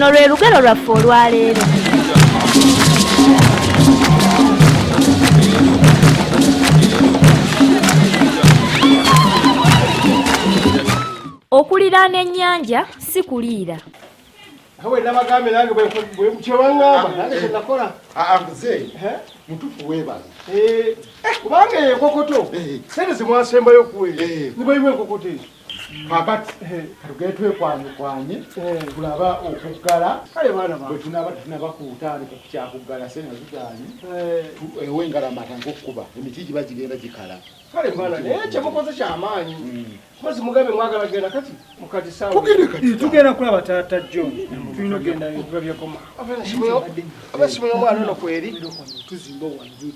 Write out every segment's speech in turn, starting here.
luno lwe lugero lwaffe olwaleero. Okuliraana ennyanja si kuliira. Hawe nabagambe nange bwe kyewangamba nange kyenakola. Mzee mutufu weebaza. Kubanga enkokoto sente zimwasembayo kuwe nibayiwe enkokoto ezo. Kakati tugende twekwanye tulaba okuggala kale baana bwe tunaba kutandika kukyakuggala sena ziganye ewe engalamata ng'okkuba emiti giba gigenda gikala. Kale baana naye kyemukoze kyamaanyi. Kozi mugambe mwagala genda kati mukati sawa. Tugenda kulaba taata John. Tulina okugenda ebiba byakoma. Abasimuyo omwana ono kweri tuzimba wanju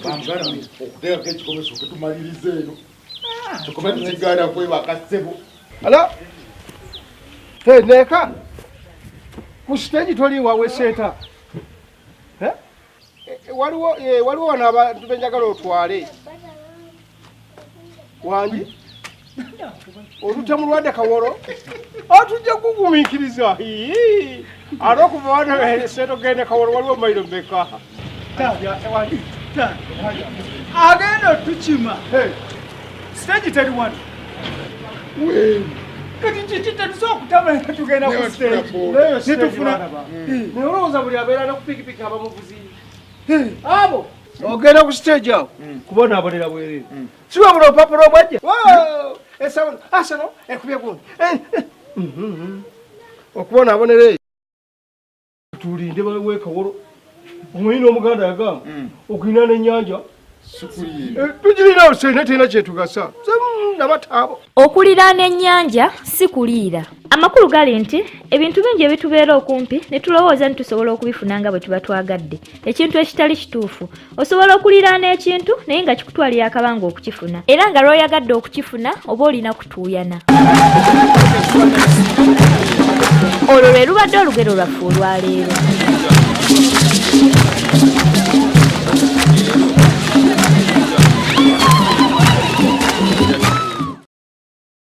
bangala okuteekako ekikomeso ketumaliriza eno tukome tukigaana kwebaka ssebo. Ala neka ku stage toli wawe seta waliwo wano abantu benjagala otwale wangi olutta mulwadde Kawolo atujja kugumiikiriza ate okuva wano seeto gende Kawolo waliwo mayiro mmeka agenda otukima stage teri wano kati tetusobola okutambula nga tugenda ku stage netufuna naye olowooza buli abeera ne ku pikipiki abamuvuzi abo ogenda ku stage awo kubonaabonera bwereere siwabula olupapula obwajja asano ekubye gundi okubonaabonera eyo tulinde bawe Kawolo omuyina omuganda yagamba okuyina n'ennyanja tugirina sente terina kyetugasa nabataabo. Okuliraana ennyanja si kuliira. Amakulu gali nti ebintu bingi ebitubeera okumpi ne tulowooza nti tusobola okubifuna nga bwe tuba twagadde. Ekintu ekitali kituufu. Osobola okuliraana ekintu naye nga kikutwalira akabanga okukifuna. Era nga lw'oyagadde okukifuna oba olina kutuuyana. Olwo lwe lubadde olugero lwaffe olwaleero.